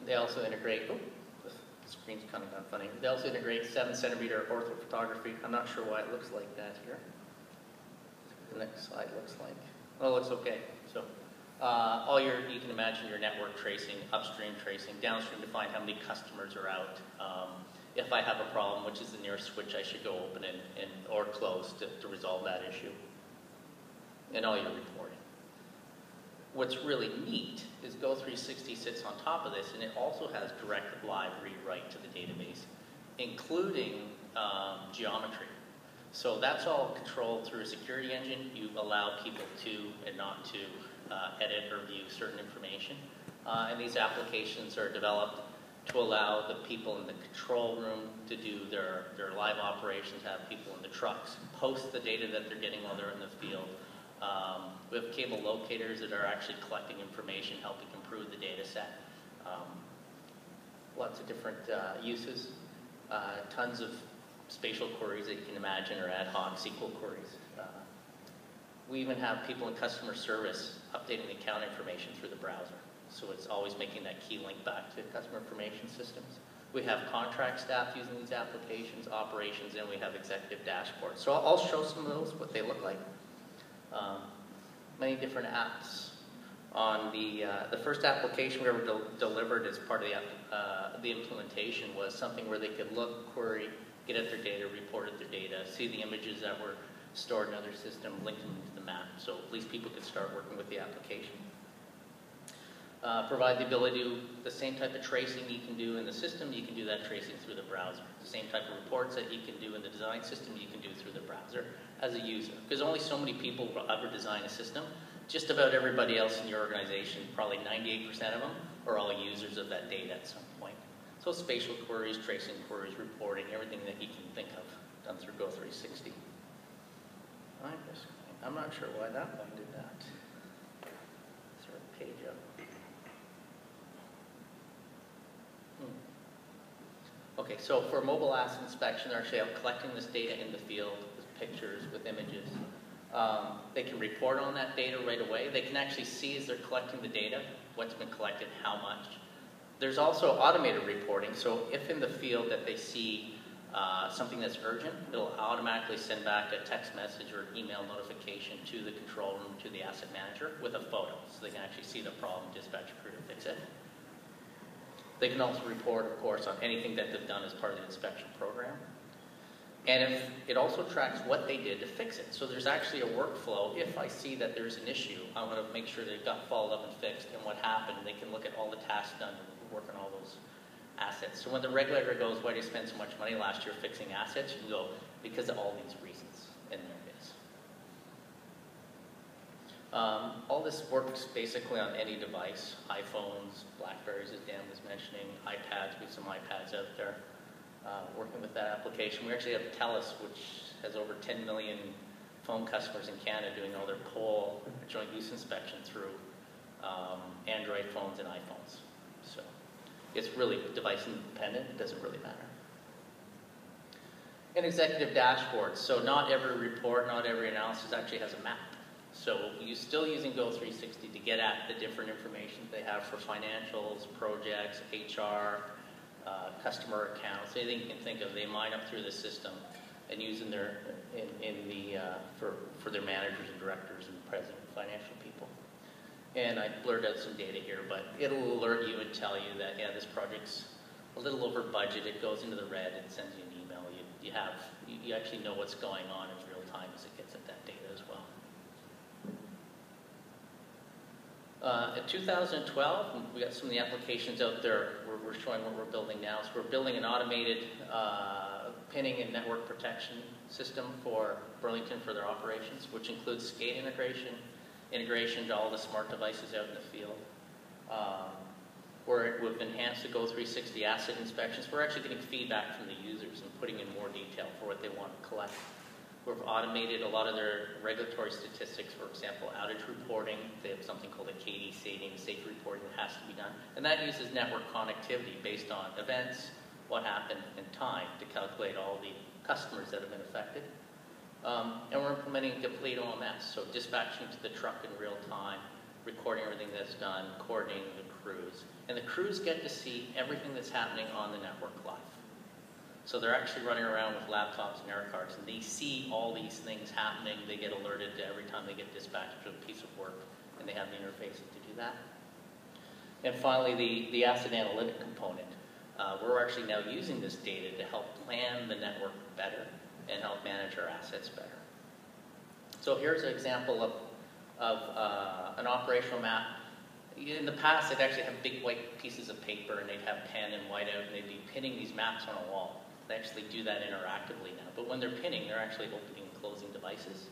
they also integrate, oh, the screen's kind of gone funny. They also integrate 7-centimeter orthophotography. I'm not sure why it looks like that here. The next slide looks like, well, it looks okay. So you can imagine your network tracing, upstream tracing, downstream to find how many customers are out. If I have a problem, which is the nearest switch I should go open or close to resolve that issue. And all your reporting. What's really neat is Go360 sits on top of this, and it also has direct live read-write to the database, including geometry. So that's all controlled through a security engine. You allow people to and not to edit or view certain information. And these applications are developed to allow the people in the control room to do their live operations, have people in the trucks post the data that they're getting while they're in the field. We have cable locators that are actually collecting information, helping improve the data set. Lots of different uses. Tons of spatial queries that you can imagine, or ad hoc SQL queries. We even have people in customer service updating the account information through the browser. So it's always making that key link back to customer information systems. We have contract staff using these applications, operations, and we have executive dashboards. So I'll show some of those, what they look like. Many different apps. On the first application we ever delivered as part of the implementation was something where they could look, query, get at their data, report at their data, see the images that were stored in another system, link them into the map, so at least people could start working with the application. Provide the ability to do the same type of tracing you can do in the system, you can do that tracing through the browser. The same type of reports that you can do in the design system, you can do through the browser as a user. Because only so many people will ever design a system. Just about everybody else in your organization, probably 98% of them, are all users of that data at some point. So spatial queries, tracing queries, reporting, everything that you can think of done through Go360. I'm not sure why that one did that. Throw the page up. Okay, so for mobile asset inspection, they're actually out collecting this data in the field with pictures, with images. They can report on that data right away. They can actually see as they're collecting the data, what's been collected, how much. There's also automated reporting, so if in the field that they see something that's urgent, it'll automatically send back a text message or email notification to the control room, to the asset manager, with a photo, so they can actually see the problem, dispatch a crew to fix it. They can also report, of course, on anything that they've done as part of the inspection program. And if it also tracks what they did to fix it. So there's actually a workflow. If I see that there's an issue, I want to make sure that it got followed up and fixed and what happened. They can look at all the tasks done and work on all those assets. So when the regulator goes, why did you spend so much money last year fixing assets? You can go, because of all these reasons. And there it is. All this works basically on any device. iPhones, Blackberries, as Dan was mentioning, iPads. We have some iPads out there. Working with that application. We actually have TELUS, which has over 10 million phone customers in Canada doing all their POL joint use inspection through Android phones and iPhones. So it's really device independent. It doesn't really matter. And executive dashboards. So not every report, not every analysis actually has a map. So you're still using Go360 to get at the different information they have for financials, projects, HR, customer accounts, anything you can think of. They mine up through the system and using their for their managers and directors and president and financial people. And I blurred out some data here, but it'll alert you and tell you that, yeah, this project's a little over budget. It goes into the red. It sends you an email. You actually know what's going on in real time as it gets at that data as well. In 2012, we got some of the applications out there. We're showing what we're building now. So we're building an automated pinning and network protection system for Burlington for their operations, which includes SCADA integration to all the smart devices out in the field. We've enhanced the Go360 asset inspections. We're actually getting feedback from the users and putting in more detail for what they want to collect. We've automated a lot of their regulatory statistics, for example, outage reporting. They have something called a KD saving, safe reporting that has to be done. And that uses network connectivity based on events, what happened, and time to calculate all the customers that have been affected. And we're implementing complete OMS, so dispatching to the truck in real time, recording everything that's done, coordinating the crews. And the crews get to see everything that's happening on the network live. So they're actually running around with laptops and air cards, and they see all these things happening. They get alerted every time they get dispatched to a piece of work, and they have the interfaces to do that. And finally, the asset analytic component. We're actually now using this data to help plan the network better and help manage our assets better. So here's an example of an operational map. In the past, they'd actually have big white pieces of paper, and they'd have pen and whiteout, and they'd be pinning these maps on a wall. They actually do that interactively now. But when they're pinning, they're actually opening and closing devices.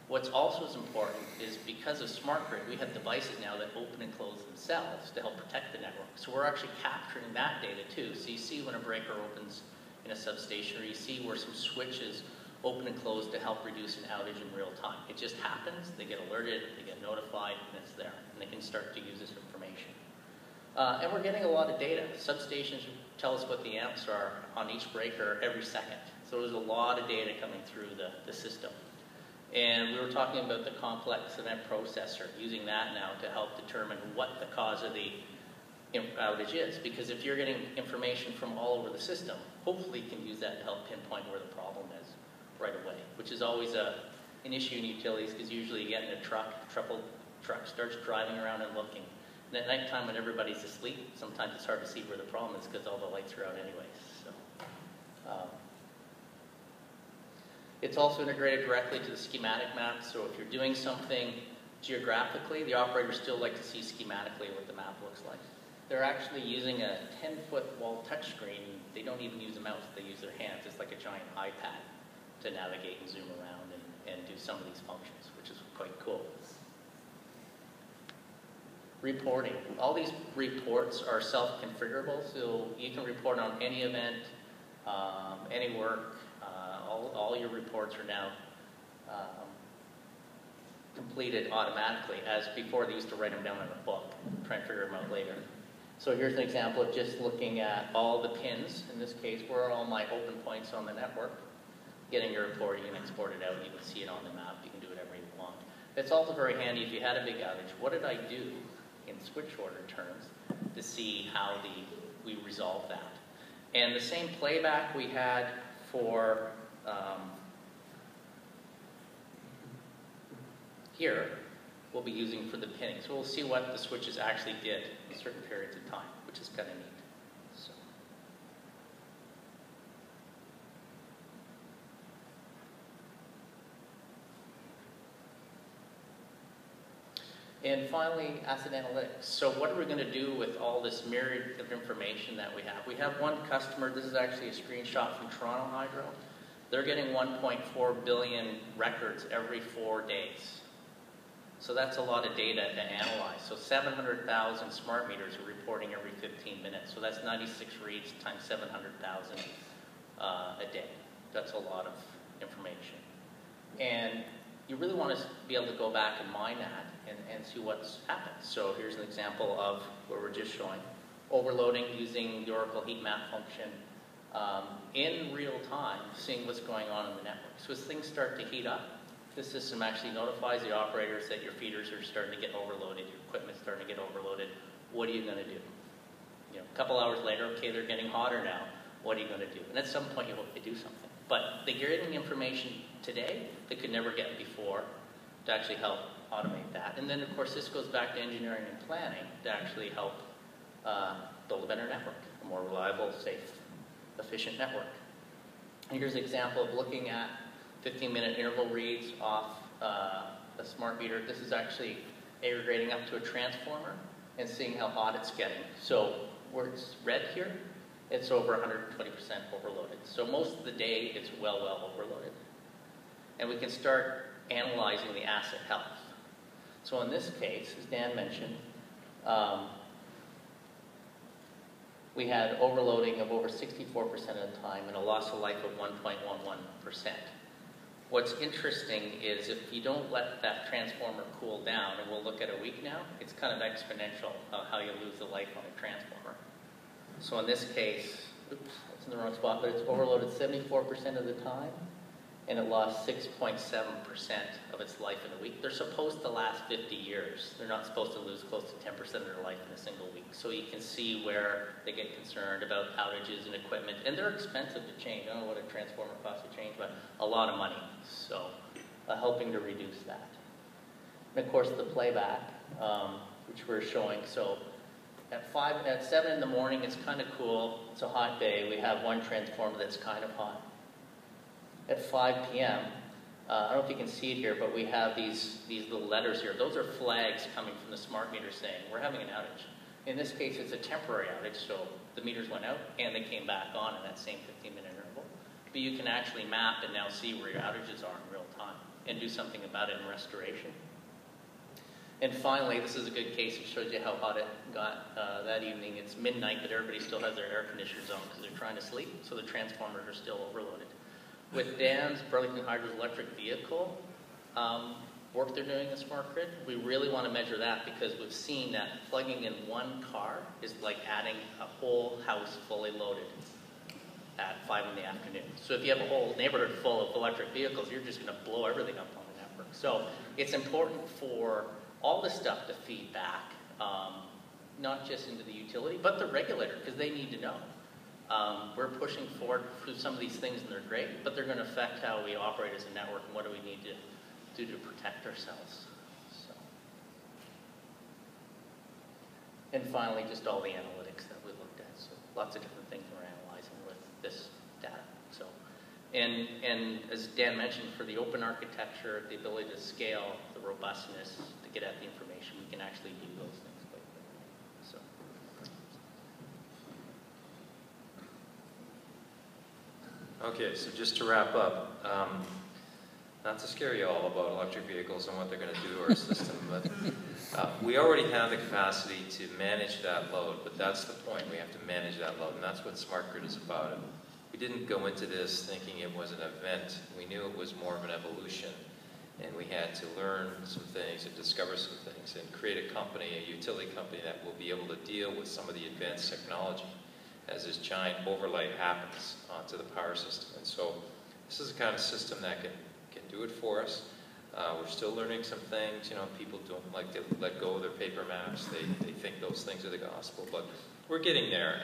What's also as important is because of smart grid, we have devices now that open and close themselves to help protect the network. So we're actually capturing that data too. So you see when a breaker opens in a substation, or you see where some switches open and close to help reduce an outage in real time. It just happens, they get alerted, they get notified, and it's there. And they can start to use this information. And we're getting a lot of data. Substations tell us what the amps are on each breaker every second. So there's a lot of data coming through the system. And we were talking about the complex event processor, using that now to help determine what the cause of the outage is. Because if you're getting information from all over the system, hopefully you can use that to help pinpoint where the problem is right away, which is always an issue in utilities, because usually you get in a truck starts driving around and looking. And at nighttime when everybody's asleep, sometimes it's hard to see where the problem is because all the lights are out anyways. So, it's also integrated directly to the schematic map, so if you're doing something geographically, the operators still like to see schematically what the map looks like. They're actually using a 10-foot wall touchscreen. They don't even use a mouse, they use their hands. It's like a giant iPad to navigate and zoom around and do some of these functions, which is quite cool. Reporting. All these reports are self-configurable, so you can report on any event, any work. All your reports are now completed automatically, as before they used to write them down in a book, try and figure them out later. So here's an example of just looking at all the pins. In this case, where are all my open points on the network? Getting your report, you can export it out, you can see it on the map, you can do whatever you want. It's also very handy if you had a big outage. What did I do in switch order terms to see how we resolve that? And the same playback we had for here, we'll be using for the pinning. So we'll see what the switches actually did in certain periods of time, which is kind of neat. So. And finally, asset analytics. So what are we going to do with all this myriad of information that we have? We have one customer, this is actually a screenshot from Toronto Hydro. They're getting 1.4 billion records every 4 days. So that's a lot of data to analyze. So 700,000 smart meters are reporting every 15 minutes. So that's 96 reads times 700,000 a day. That's a lot of information. And you really want to be able to go back and mine that and see what's happened. So here's an example of where we're just showing overloading using the Oracle heat map function in real time, seeing what's going on in the network. So as things start to heat up, the system actually notifies the operators that your feeders are starting to get overloaded, your equipment's starting to get overloaded. What are you going to do? You know, a couple hours later, okay, they're getting hotter now. What are you going to do? And at some point, you hope they do something. But they're getting information today they could never get before to actually help automate that. And then, of course, this goes back to engineering and planning to actually help build a better network, a more reliable, safe, efficient network. And here's an example of looking at 15-minute interval reads off a smart meter. This is actually aggregating up to a transformer and seeing how hot it's getting. So where it's red here, it's over 120% overloaded. So most of the day, it's well overloaded. And we can start analyzing the asset health. So in this case, as Dan mentioned, we had overloading of over 64% of the time and a loss of life of 1.11%. What's interesting is if you don't let that transformer cool down, and we'll look at a week now, it's kind of exponential of how you lose the life on a transformer. So in this case, oops, that's in the wrong spot, but it's overloaded 74% of the time and it lost 6.7% of its life in a week. They're supposed to last 50 years. They're not supposed to lose close to 10% of their life in a single week. So you can see where they get concerned about outages and equipment, and they're expensive to change. I don't know what a transformer costs to change, but a lot of money. So helping to reduce that. And of course the playback, which we're showing. So at 7 in the morning, it's kind of cool. It's a hot day. We have one transformer that's kind of hot. At 5 p.m., I don't know if you can see it here, but we have these little letters here. Those are flags coming from the smart meter saying, we're having an outage. In this case, it's a temporary outage, so the meters went out and they came back on in that same 15-minute interval. But you can actually map and now see where your outages are in real time and do something about it in restoration. And finally, this is a good case. It shows you how hot it got that evening. It's midnight, but everybody still has their air conditioners on because they're trying to sleep, so the transformers are still overloaded. With Dan's Burlington Hydro's electric vehicle work they're doing in smart grid, we really want to measure that because we've seen that plugging in one car is like adding a whole house fully loaded at 5 in the afternoon. So if you have a whole neighborhood full of electric vehicles, you're just going to blow everything up on the network. So it's important for all this stuff to feed back, not just into the utility, but the regulator, because they need to know. We're pushing forward through some of these things, and they're great, but they're going to affect how we operate as a network and what do we need to do to protect ourselves. So. And finally, just all the analytics that we looked at. So lots of different things we're analyzing with this data. So, and as Dan mentioned, for the open architecture, the ability to scale, the robustness, to get at the information, we can actually do those things. Okay, so just to wrap up, not to scare you all about electric vehicles and what they're going to do to our system, but we already have the capacity to manage that load, but that's the point. We have to manage that load, and that's what smart grid is about. We didn't go into this thinking it was an event. We knew it was more of an evolution, and we had to learn some things and discover some things and create a company, a utility company that will be able to deal with some of the advanced technology as this giant overlay happens onto the power system. And so this is the kind of system that can do it for us. We're still learning some things. You know, people don't like to let go of their paper maps. They think those things are the gospel, but we're getting there.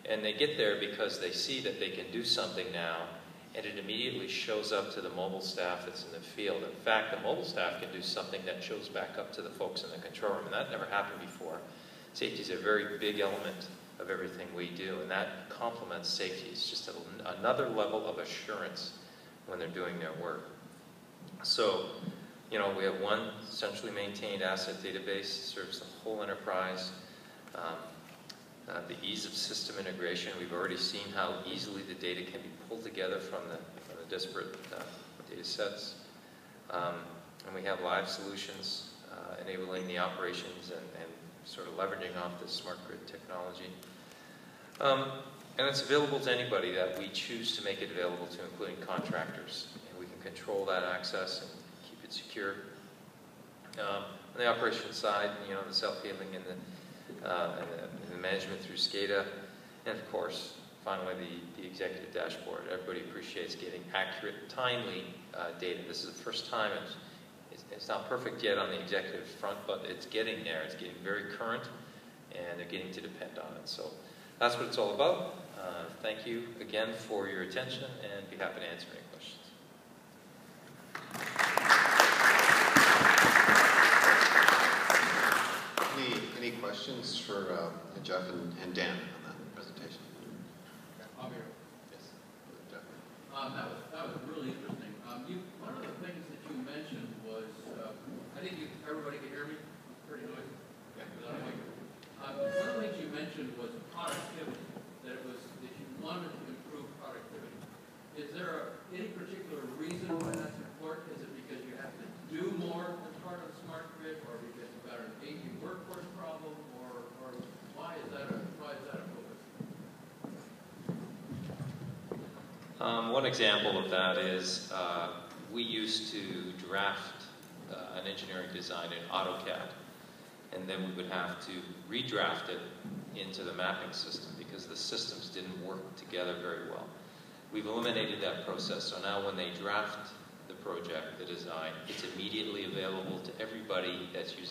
And they get there because they see that they can do something now, and it immediately shows up to the mobile staff that's in the field. In fact, the mobile staff can do something that shows back up to the folks in the control room, and that never happened before. Safety is a very big element of everything we do, and that complements safety. It's just another level of assurance when they're doing their work. So, you know, we have one centrally maintained asset database that serves the whole enterprise. The ease of system integration, we've already seen how easily the data can be pulled together from the disparate data sets. And we have live solutions enabling the operations and sort of leveraging off this smart grid technology. And it's available to anybody that we choose to make it available to, including contractors. And we can control that access and keep it secure. On the operations side, you know, the self-healing and the management through SCADA. And of course, finally, the executive dashboard. Everybody appreciates getting accurate, timely data. This is the first time it's not perfect yet on the executive front, but it's getting there. It's getting very current, and they're getting to depend on it. So that's what it's all about. Thank you again for your attention, and be happy to answer any questions. Any questions for Geoff and Dan on that presentation? I'm here. Yes. Geoff. That was really interesting. One of the things that you mentioned was, I think everybody can hear me? Pretty noisy. Yeah. One of the things you mentioned was productivity, that you wanted to improve productivity. Is there any particular reason why that's important? Is it because you have to do more as part of the smart grid, or because you've got an aging workforce problem, or why is that a focus? One example of that is we used to draft an engineering design in AutoCAD, and then we would have to redraft it into the mapping system because the systems didn't work together very well. We've eliminated that process, so now when they draft the project, the design, it's immediately available to everybody that's using